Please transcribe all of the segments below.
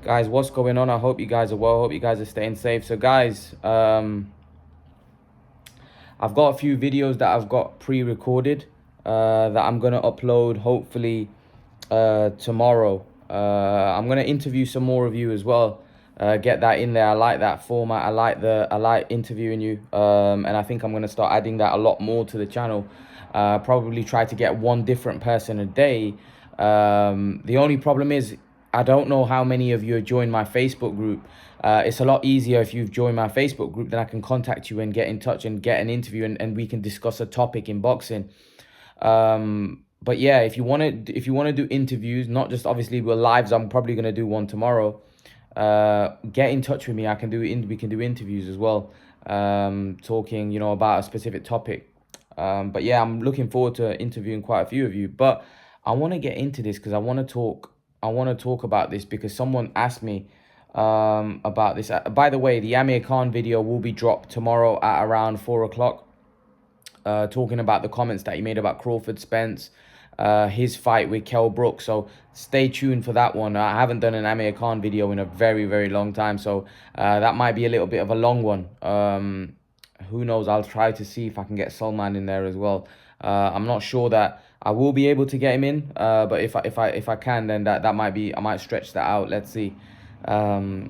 Guys, what's going on? I hope you guys are well. I hope you guys are staying safe. So guys, I've got a few videos that I've got pre-recorded that I'm going to upload hopefully tomorrow. I'm going to interview some more of you as well. Get that in there. I like that format. I like interviewing you. And I think I'm going to start adding that a lot more to the channel. Probably try to get one different person a day. The only problem is I don't know how many of you have joined my Facebook group. It's a lot easier if you've joined my Facebook group, then I can contact you and get in touch and get an interview, and we can discuss a topic in boxing. But yeah, if you want to do interviews, not just obviously with lives, I'm probably going to do one tomorrow. Get in touch with me. We can do interviews as well, talking, about a specific topic. But yeah, I'm looking forward to interviewing quite a few of you. But I want to get into this because I want to talk about this because someone asked me about this. By the way, the Amir Khan video will be dropped tomorrow at around 4 o'clock. Talking about the comments that he made about Crawford Spence, his fight with Kell Brook. So stay tuned for that one. I haven't done an Amir Khan video in a very, very long time. So that might be a little bit of a long one. Who knows? I'll try to see if I can get Salman in there as well. I'm not sure that I will be able to get him in. But if I can, then that might be, I might stretch that out. Let's see. But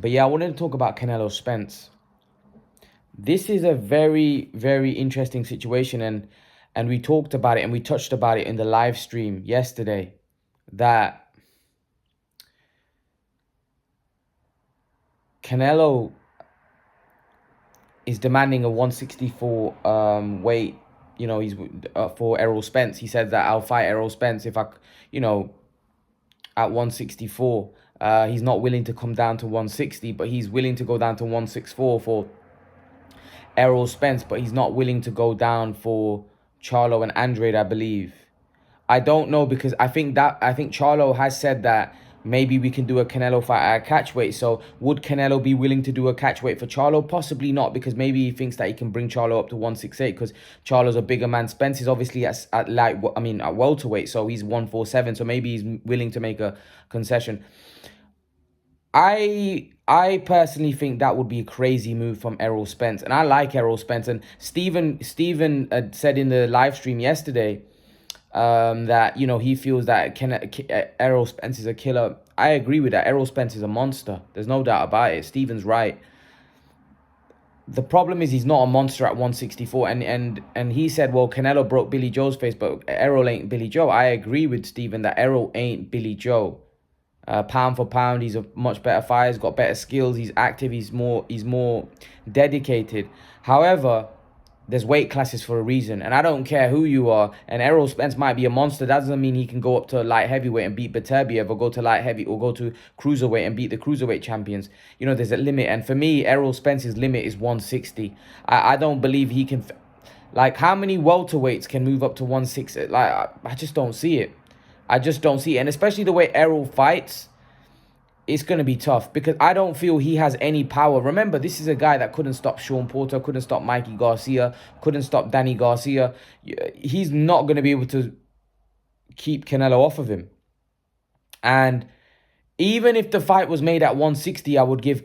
yeah, I wanted to talk about Canelo Spence. This is a very, very interesting situation, and we talked about it and we touched about it in the live stream yesterday, that Canelo is demanding a 164 weight. He's for Errol Spence. He said that I'll fight Errol Spence if at 164. He's not willing to come down to 160, but he's willing to go down to 164 for Errol Spence, but he's not willing to go down for Charlo and Andrade, I believe. I don't know, because I think Charlo has said that maybe we can do a Canelo fight at a catch weight. So would Canelo be willing to do a catch weight for Charlo? Possibly not, because maybe he thinks that he can bring Charlo up to 168 because Charlo's a bigger man. Spence is obviously at welterweight, so he's 147. So maybe he's willing to make a concession. I personally think that would be a crazy move from Errol Spence, and I like Errol Spence. And Stephen said in the live stream yesterday that he feels that Errol Spence is a killer. I agree with that. Errol Spence is a monster. There's no doubt about it. Stephen's right. The problem is he's not a monster at 164, and he said, well, Canelo broke Billy Joe's face, but Errol ain't Billy Joe. I agree with Stephen that Errol ain't Billy Joe. Pound for pound, he's a much better fighter. He's got better skills. He's active. He's more dedicated. However, there's weight classes for a reason, and I don't care who you are. And Errol Spence might be a monster. That doesn't mean he can go up to light heavyweight and beat Beterbiev, or go to light heavy, or go to cruiserweight and beat the cruiserweight champions. There's a limit, and for me, Errol Spence's limit is 160. I don't believe he can. Like, how many welterweights can move up to 160? Like, I just don't see it. I just don't see it. And especially the way Errol fights, it's going to be tough, because I don't feel he has any power. Remember, this is a guy that couldn't stop Sean Porter, couldn't stop Mikey Garcia, couldn't stop Danny Garcia. He's not going to be able to keep Canelo off of him. And even if the fight was made at 160, I would give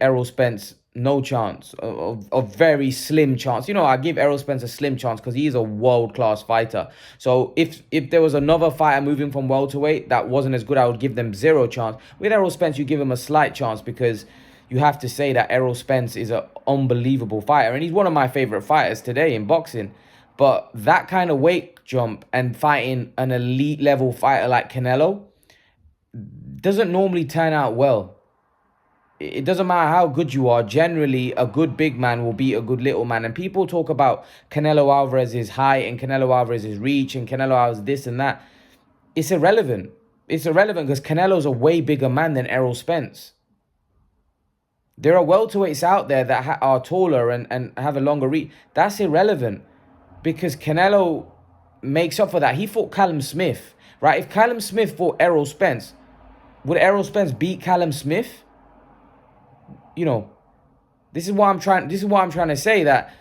Errol Spence no chance, a very slim chance. I give Errol Spence a slim chance because he is a world-class fighter. So if there was another fighter moving from welterweight that wasn't as good, I would give them zero chance. With Errol Spence, you give him a slight chance, because you have to say that Errol Spence is an unbelievable fighter, and he's one of my favorite fighters today in boxing. But that kind of weight jump and fighting an elite level fighter like Canelo doesn't normally turn out well. It doesn't matter how good you are. Generally, a good big man will beat a good little man. And people talk about Canelo Alvarez's height and Canelo Alvarez's reach and Canelo Alvarez this and that. It's irrelevant. It's irrelevant because Canelo's a way bigger man than Errol Spence. There are welterweights out there that are taller and have a longer reach. That's irrelevant, because Canelo makes up for that. He fought Callum Smith, right? If Callum Smith fought Errol Spence, would Errol Spence beat Callum Smith? This is what I'm trying to say, that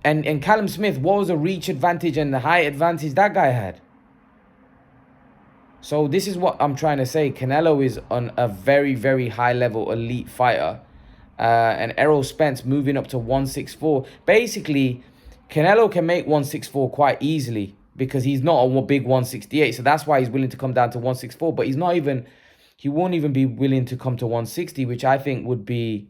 and Callum Smith, what was the reach advantage and the height advantage that guy had? So this is what I'm trying to say. Canelo is on a very, very high level elite fighter. And Errol Spence moving up to 164. Basically, Canelo can make 164 quite easily because he's not a big 168. So that's why he's willing to come down to 164. But he won't even be willing to come to 160, which I think would be,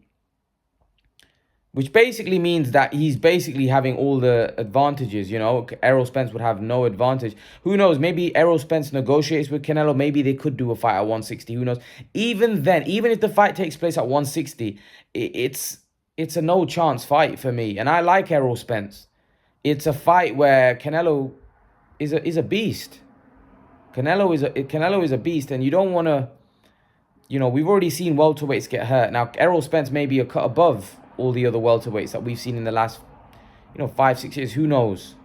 which basically means that he's basically having all the advantages, you know. Errol Spence would have no advantage. Who knows? Maybe Errol Spence negotiates with Canelo. Maybe they could do a fight at 160. Who knows? Even then, even if the fight takes place at 160, it's a no chance fight for me. And I like Errol Spence. It's a fight where Canelo is a beast. Canelo is a beast, and you don't want to, you know, we've already seen welterweights get hurt. Now, Errol Spence may be a cut above all the other welterweights that we've seen in the last, 5-6 years. Who knows,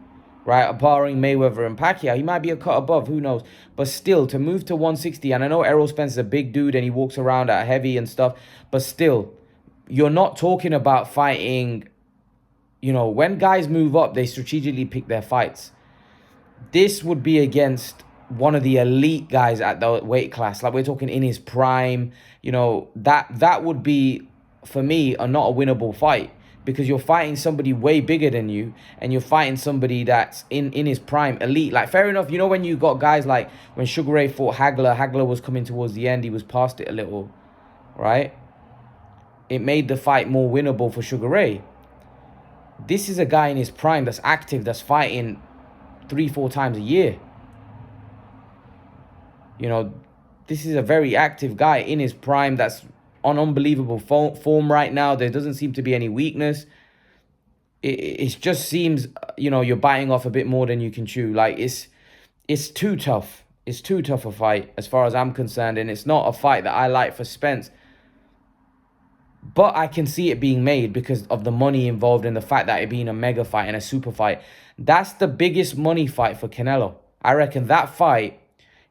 right? Barring Mayweather and Pacquiao, he might be a cut above. Who knows? But still, to move to 160, and I know Errol Spence is a big dude and he walks around at heavy and stuff, but still, you're not talking about fighting. When guys move up, they strategically pick their fights. This would be against one of the elite guys at the weight class. Like, we're talking in his prime. That would be, for me, not a winnable fight, because you're fighting somebody way bigger than you, and you're fighting somebody that's in his prime, elite. Like, fair enough, when you got guys like when Sugar Ray fought Hagler was coming towards the end, he was past it a little, right? It made the fight more winnable for Sugar Ray. This is a guy in his prime that's active, that's fighting 3-4 times a year. This is a very active guy in his prime that's on unbelievable form right now. There doesn't seem to be any weakness. It just seems, you're biting off a bit more than you can chew. Like, it's too tough. It's too tough a fight as far as I'm concerned. And it's not a fight that I like for Spence. But I can see it being made because of the money involved and the fact that it being a mega fight and a super fight. That's the biggest money fight for Canelo. I reckon that fight,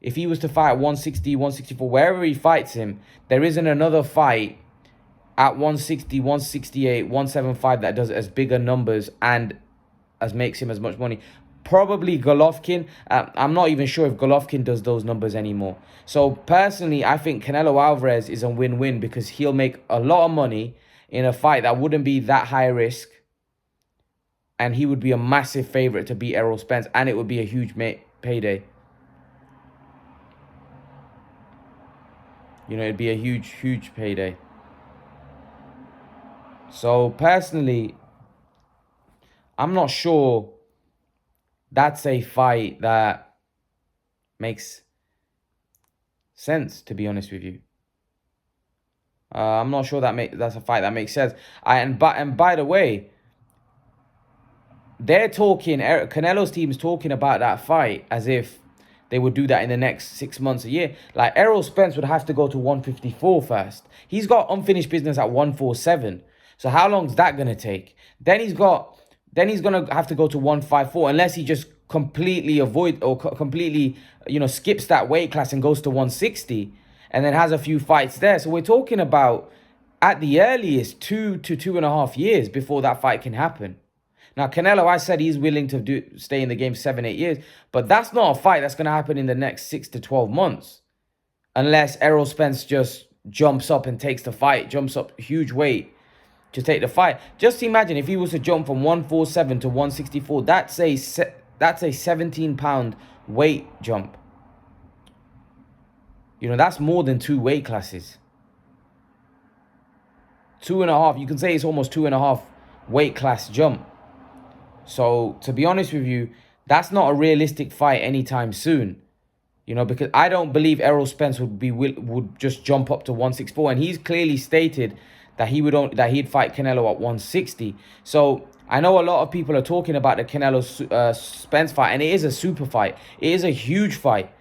if he was to fight at 160, 164, wherever he fights him, there isn't another fight at 160, 168, 175 that does as bigger numbers and as makes him as much money. Probably Golovkin. I'm not even sure if Golovkin does those numbers anymore. So personally, I think Canelo Alvarez is a win-win because he'll make a lot of money in a fight that wouldn't be that high risk. And he would be a massive favorite to beat Errol Spence. And it would be a huge payday. It'd be a huge, huge payday. So personally, I'm not sure that's a fight that makes sense, to be honest with you. I'm not sure that's a fight that makes sense. And by the way, they're talking, Canelo's team is talking about that fight as if they would do that in the next 6 months, a year. Like, Errol Spence would have to go to 154 first. He's got unfinished business at 147. So how long is that going to take? Then he's going to have to go to 154 unless he just completely skips that weight class and goes to 160 and then has a few fights there. So we're talking about, at the earliest, 2 to 2.5 years before that fight can happen. Now, Canelo, I said he's willing to stay in the game 7-8 years, but that's not a fight that's going to happen in the next 6 to 12 months. Unless Errol Spence just jumps up and takes the fight, jumps up huge weight to take the fight. Just imagine if he was to jump from 147 to 164, that's a 17-pound weight jump. That's more than 2 weight classes. 2.5, you can say it's almost 2.5 weight class jump. So, to be honest with you, that's not a realistic fight anytime soon. Because I don't believe Errol Spence would just jump up to 164. And he's clearly stated that he'd fight Canelo at 160. So, I know a lot of people are talking about the Canelo Spence fight, and it is a super fight. It is a huge fight.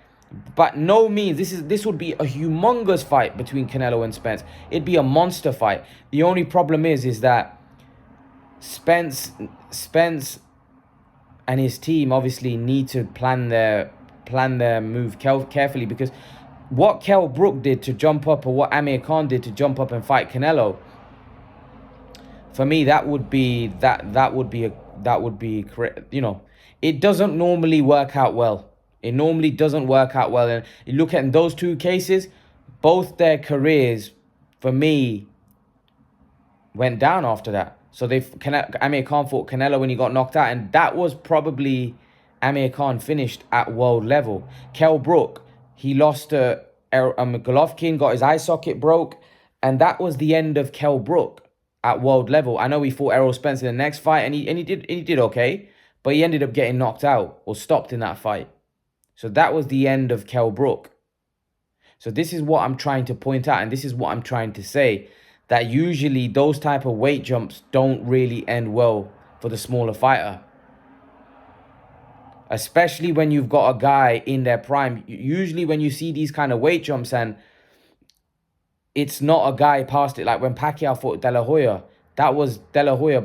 But no means, this would be a humongous fight between Canelo and Spence. It'd be a monster fight. The only problem is that Spence and his team obviously need to plan their move carefully, because what Kell Brook did to jump up, or what Amir Khan did to jump up and fight Canelo, for me that would be it doesn't normally work out well It normally doesn't work out well. And you look at in those two cases, both their careers, for me, went down after that. So Amir Khan fought Canelo when he got knocked out, and that was probably Amir Khan finished at world level. Kell Brook, he lost to Golovkin, got his eye socket broke, and that was the end of Kell Brook at world level. I know he fought Errol Spence in the next fight, and he did okay, but he ended up getting knocked out or stopped in that fight. So that was the end of Kell Brook. So this is what I'm trying to point out, and this is what I'm trying to say, that usually those type of weight jumps don't really end well for the smaller fighter. Especially when you've got a guy in their prime. Usually when you see these kind of weight jumps and it's not a guy past it, like when Pacquiao fought De La Hoya, that was De La Hoya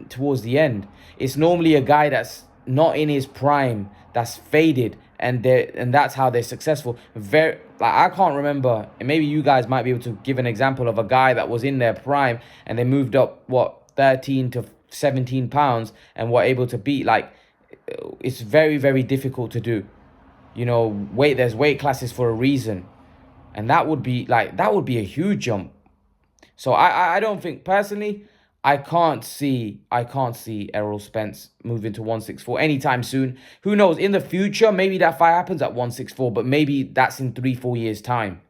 towards the end. It's normally a guy that's not in his prime, that's faded, and that's how they're successful. I can't remember, and maybe you guys might be able to give an example of a guy that was in their prime and they moved up 13 to 17 pounds and were able to beat. Like, it's very, very difficult to do. You know, there's weight classes for a reason, and that would be a huge jump. So I don't think, personally, I can't see Errol Spence moving to 164 anytime soon. Who knows? In the future, maybe that fight happens at 164, but maybe that's in 3-4 years' time.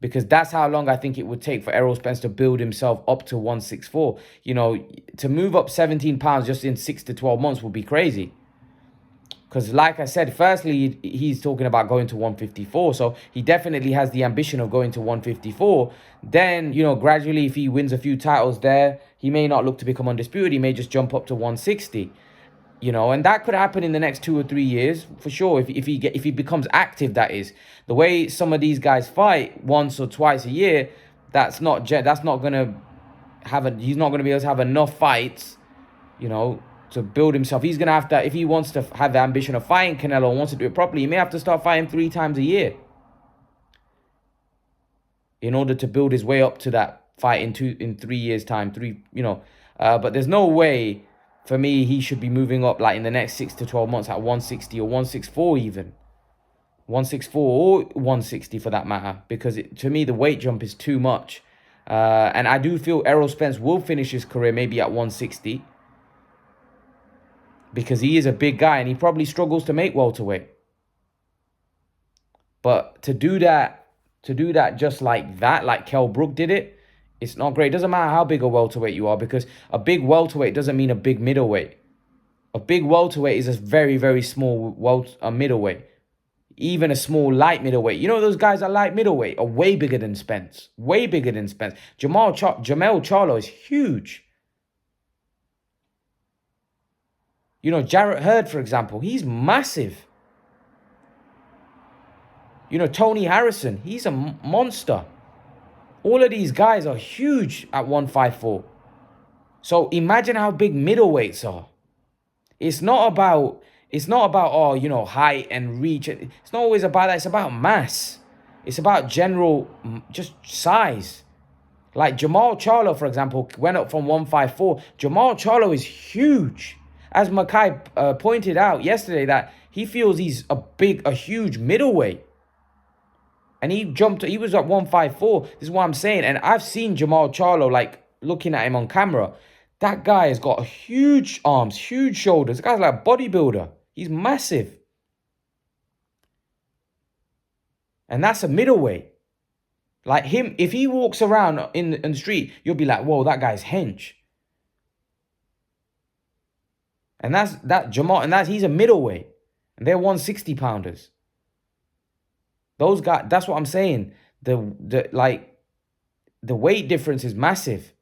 Because that's how long I think it would take for Errol Spence to build himself up to 164. You know, to move up 17 pounds just in 6 to 12 months would be crazy. Because like I said, firstly, he's talking about going to 154. So he definitely has the ambition of going to 154. Then, you know, gradually, if he wins a few titles there, he may not look to become undisputed. He may just jump up to 160. You know, and that could happen in the next 2 or 3 years for sure. If he becomes active, that is. The way some of these guys fight once or twice a year, he's not gonna be able to have enough fights, you know, to build himself. He's going to have to, if he wants to have the ambition of fighting Canelo and wants to do it properly, he may have to start fighting 3 times a year in order to build his way up to that fight in 3 years' time. But there's no way for me he should be moving up like in the next 6 to 12 months at 160 or 164 even. 164 or 160 for that matter, because to me the weight jump is too much. And I do feel Errol Spence will finish his career maybe at 160. Because he is a big guy and he probably struggles to make welterweight. But to do that just like that, like Kell Brook did it, it's not great. It doesn't matter how big a welterweight you are, because a big welterweight doesn't mean a big middleweight. A big welterweight is a very, very small middleweight. Even a small light middleweight. You know, those guys are light middleweight are way bigger than Spence. Way bigger than Spence. Jamel Charlo is huge. You know, Jarrett Hurd, for example, he's massive. You know, Tony Harrison, he's a monster. All of these guys are huge at 154. So imagine how big middleweights are. It's not about height and reach. It's not always about that. It's about mass. It's about general, just size. Like Jamal Charlo, for example, went up from 154. Jamal Charlo is huge. As Makai pointed out yesterday, that he feels he's a huge middleweight. And he was at 154. This is what I'm saying. And I've seen Jamal Charlo, like, looking at him on camera. That guy has got huge arms, huge shoulders. The guy's like a bodybuilder. He's massive. And that's a middleweight. Like him, if he walks around in the street, you'll be like, whoa, that guy's hench. And he's a middleweight. And they're 160 pounders. Those guys, that's what I'm saying. The weight difference is massive.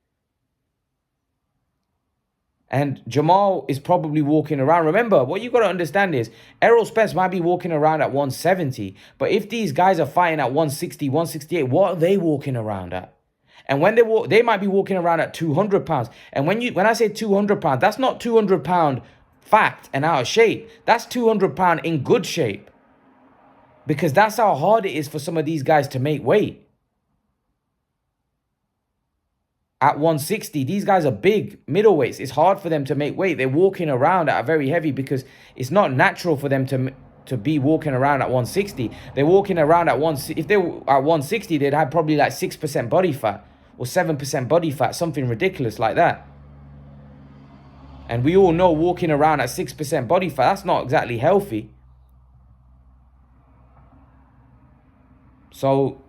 And Jamal is probably walking around. Remember, what you got to understand is Errol Spence might be walking around at 170. But if these guys are fighting at 160, 168, what are they walking around at? And when they might be walking around at 200 pounds. And when I say 200 pounds, that's not 200 pound fat and out of shape. That's 200 pound in good shape. Because that's how hard it is for some of these guys to make weight. At 160, these guys are big middleweights. It's hard for them to make weight. They're walking around at a very heavy because it's not natural for them to to be walking around at 160. They're walking around at if they were at 160, they'd have probably like 6% body fat or 7% body fat, something ridiculous like that. And we all know walking around at 6% body fat, that's not exactly healthy. So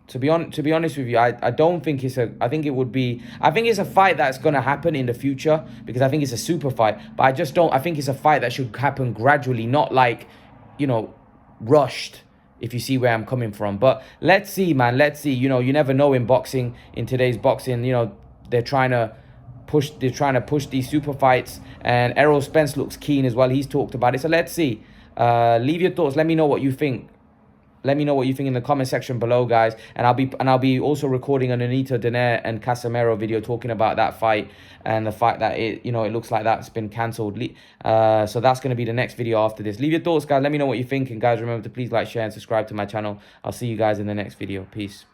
to be honest with you, I don't think it's a, I think it's a fight that's going to happen in the future, because I think it's a super fight. But I think it's a fight that should happen gradually, not like, rushed, if you see where I'm coming from. But let's see, man. Let's see. You never know in boxing, in today's boxing, they're trying to push these super fights. And Errol Spence looks keen as well. He's talked about it. So let's see. Leave your thoughts. Let me know what you think. Let me know what you think in the comment section below, guys. And I'll be also recording an Anita Donaire and Casemiro video talking about that fight and the fact that it looks like that's been cancelled. So that's going to be the next video after this. Leave your thoughts, guys. Let me know what you think. And guys, remember to please like, share, and subscribe to my channel. I'll see you guys in the next video. Peace.